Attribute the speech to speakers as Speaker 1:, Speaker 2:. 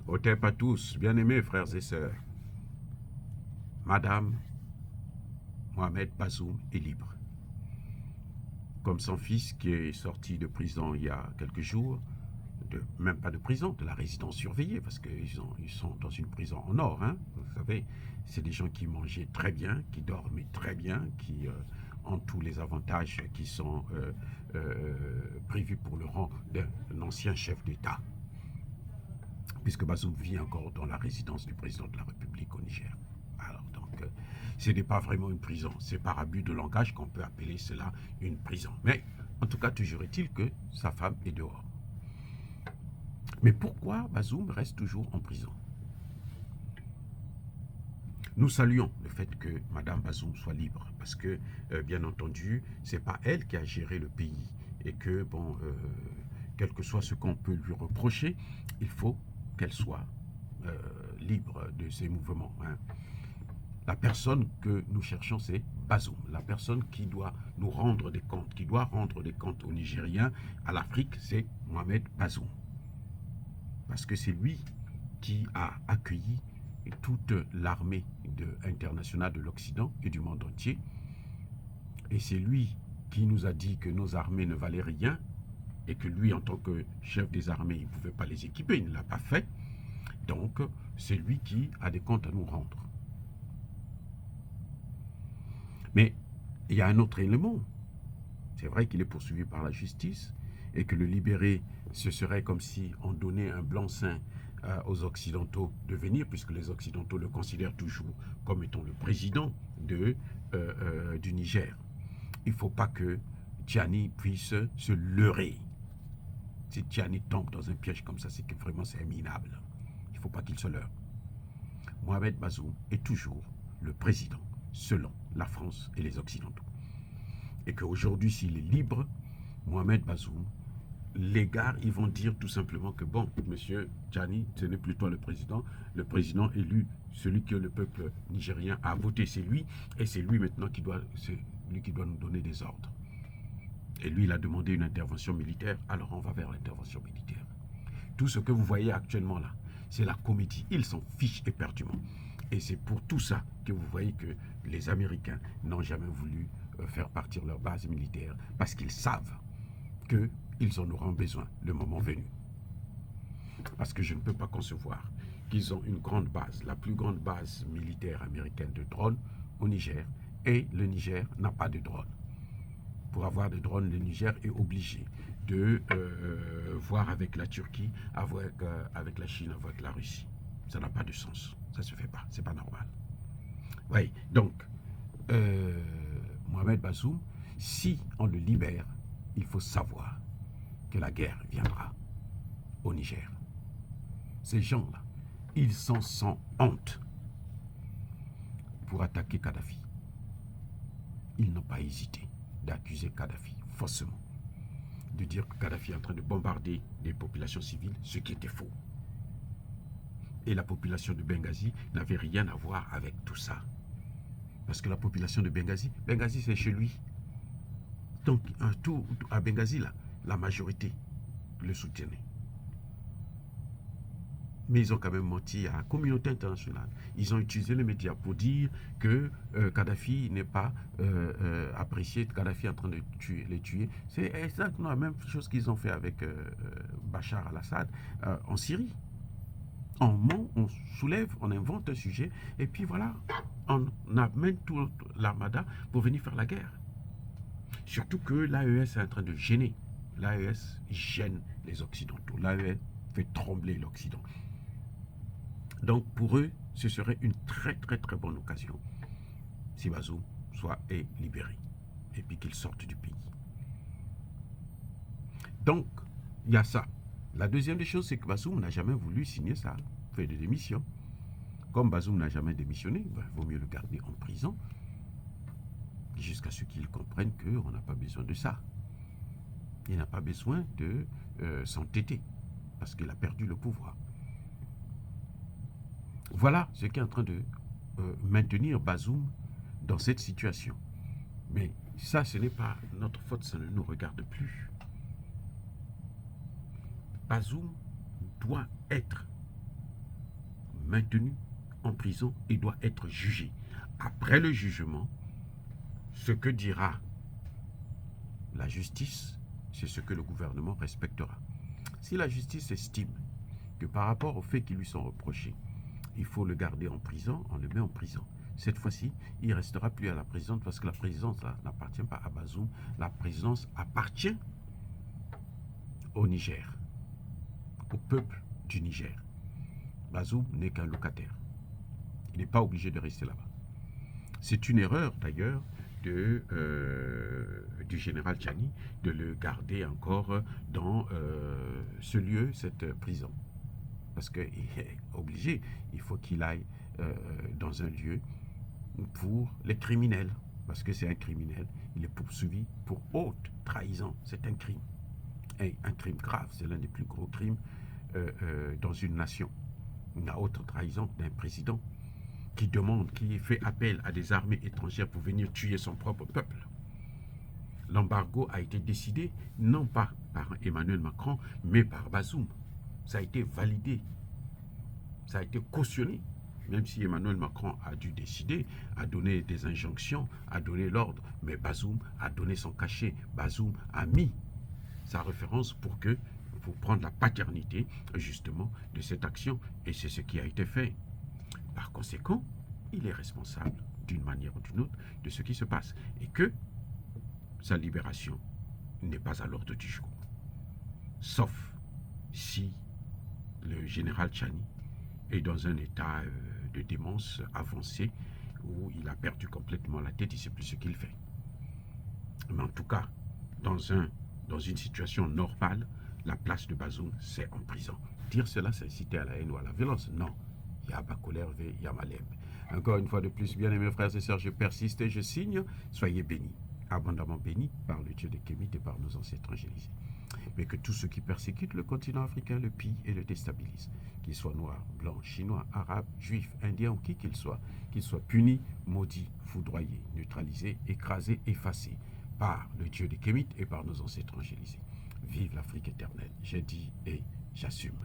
Speaker 1: Hotep à tous, bien-aimés frères et sœurs. Madame Mohamed Bazoum est libre. Comme son fils qui est sorti de prison il y a quelques jours, même pas de prison, de la résidence surveillée, parce qu'ils sont dans une prison en or. Hein, vous savez, c'est des gens qui mangeaient très bien, qui dormaient très bien, qui ont tous les avantages qui sont prévus pour le rang d'un ancien chef d'État. Puisque Bazoum vit encore dans la résidence du président de la République au Niger. Alors donc, ce n'est pas vraiment une prison, c'est par abus de langage qu'on peut appeler cela une prison. Mais en tout cas, toujours est-il que sa femme est dehors. Mais pourquoi Bazoum reste toujours en prison? Nous saluons le fait que Madame Bazoum soit libre, parce que, bien entendu, ce n'est pas elle qui a géré le pays, et que, bon, quel que soit ce qu'on peut lui reprocher, il faut qu'elle soit libre de ses mouvements. Hein. La personne que nous cherchons, c'est Bazoum, la personne qui doit nous rendre des comptes, qui doit rendre des comptes aux Nigériens, à l'Afrique, c'est Mohamed Bazoum. Parce que c'est lui qui a accueilli toute l'armée internationale de l'Occident et du monde entier. Et c'est lui qui nous a dit que nos armées ne valaient rien et que lui, en tant que chef des armées, il ne pouvait pas les équiper, il ne l'a pas fait. Donc, c'est lui qui a des comptes à nous rendre. Mais il y a un autre élément. C'est vrai qu'il est poursuivi par la justice et que le libérer, ce serait comme si on donnait un blanc-seing aux Occidentaux de venir, puisque les Occidentaux le considèrent toujours comme étant le président du Niger. Il ne faut pas que Tiani puisse se leurrer. Si Tiani tombe dans un piège comme ça, c'est que vraiment c'est minable. Il ne faut pas qu'il se leurre. Mohamed Bazoum est toujours le président, selon la France et les Occidentaux. Et qu'aujourd'hui, s'il est libre, Mohamed Bazoum, les gars, ils vont dire tout simplement que bon, monsieur Tiani, ce n'est plus toi le président élu, celui que le peuple nigérien a voté, c'est lui, et c'est lui maintenant qui doit nous donner des ordres. Et lui, il a demandé une intervention militaire, alors on va vers l'intervention militaire. Tout ce que vous voyez actuellement là, c'est la comédie, ils s'en fichent éperdument. Et c'est pour tout ça que vous voyez que les Américains n'ont jamais voulu faire partir leur base militaire, parce qu'ils savent qu'ils en auront besoin le moment venu. Parce que je ne peux pas concevoir qu'ils ont une grande base, la plus grande base militaire américaine de drones au Niger, et le Niger n'a pas de drones. Pour avoir des drones, le Niger est obligé de voir avec la Turquie, avec la Chine, avec la Russie. Ça n'a pas de sens. Ça ne se fait pas. C'est pas normal. Oui, donc, Mohamed Bazoum, si on le libère, il faut savoir que la guerre viendra au Niger. Ces gens-là, ils sont sans honte pour attaquer Kadhafi. Ils n'ont pas hésité d'accuser Kadhafi faussement, de dire que Kadhafi est en train de bombarder des populations civiles, ce qui était faux. Et la population de Benghazi n'avait rien à voir avec tout ça. Parce que la population de Benghazi c'est chez lui. Donc, à Benghazi, là, la majorité le soutenait. Mais ils ont quand même menti à la communauté internationale. Ils ont utilisé les médias pour dire que Kadhafi n'est pas apprécié, Kadhafi est en train de les tuer. C'est exactement la même chose qu'ils ont fait avec Bachar al-Assad en Syrie. On ment, on soulève, on invente un sujet, et puis voilà, on amène toute l'armada pour venir faire la guerre. Surtout que l'AES est en train de gêner. L'AES gêne les Occidentaux. L'AES fait trembler l'Occident. Donc pour eux, ce serait une très très très bonne occasion si Bazoum soit libéré et puis qu'il sorte du pays. Donc, il y a ça. La deuxième des choses, c'est que Bazoum n'a jamais voulu signer sa feuille de démission. Comme Bazoum n'a jamais démissionné, il vaut mieux le garder en prison jusqu'à ce qu'il comprenne qu'on n'a pas besoin de ça. Il n'a pas besoin de s'entêter parce qu'il a perdu le pouvoir. Voilà ce qui est en train de maintenir Bazoum dans cette situation. Mais ça, ce n'est pas notre faute, ça ne nous regarde plus. Bazoum doit être maintenu en prison et doit être jugé. Après le jugement, ce que dira la justice, c'est ce que le gouvernement respectera. Si la justice estime que par rapport aux faits qui lui sont reprochés, il faut le garder en prison, on le met en prison. Cette fois-ci, il ne restera plus à la présidence parce que la présidence n'appartient pas à Bazoum. La présidence appartient au Niger, au peuple du Niger. Bazoum n'est qu'un locataire. Il n'est pas obligé de rester là-bas. C'est une erreur d'ailleurs du général Tchani de le garder encore dans ce lieu, cette prison. Parce qu'il est obligé, il faut qu'il aille dans un lieu pour les criminels. Parce que c'est un criminel, il est poursuivi pour haute trahison. C'est un crime. Et un crime grave, c'est l'un des plus gros crimes dans une nation. La haute trahison d'un président qui demande, qui fait appel à des armées étrangères pour venir tuer son propre peuple. L'embargo a été décidé non pas par Emmanuel Macron, mais par Bazoum. Ça a été validé, ça a été cautionné, même si Emmanuel Macron a dû décider, a donné des injonctions, a donné l'ordre, mais Bazoum a donné son cachet, Bazoum a mis sa référence pour prendre la paternité justement de cette action, et c'est ce qui a été fait. Par conséquent, il est responsable d'une manière ou d'une autre de ce qui se passe et que sa libération n'est pas à l'ordre du jour. Sauf si le général Tchani est dans un état de démence avancé où il a perdu complètement la tête, il ne sait plus ce qu'il fait. Mais en tout cas, dans une situation normale, la place de Bazoum, c'est en prison. Dire cela, c'est inciter à la haine ou à la violence. Non. Il y a Bakolerve, il y a Malem. Encore une fois de plus, bien aimés frères et sœurs, je persiste et je signe. Soyez bénis, abondamment bénis par le Dieu des Kémites et par nos ancêtres angélisés. Mais que tous ceux qui persécutent le continent africain le pillent et le déstabilisent, qu'ils soient noirs, blancs, chinois, arabes, juifs, indiens ou qui qu'ils soient punis, maudits, foudroyés, neutralisés, écrasés, effacés par le Dieu des Kémites et par nos ancêtres angélisés. Vive l'Afrique éternelle, j'ai dit et j'assume.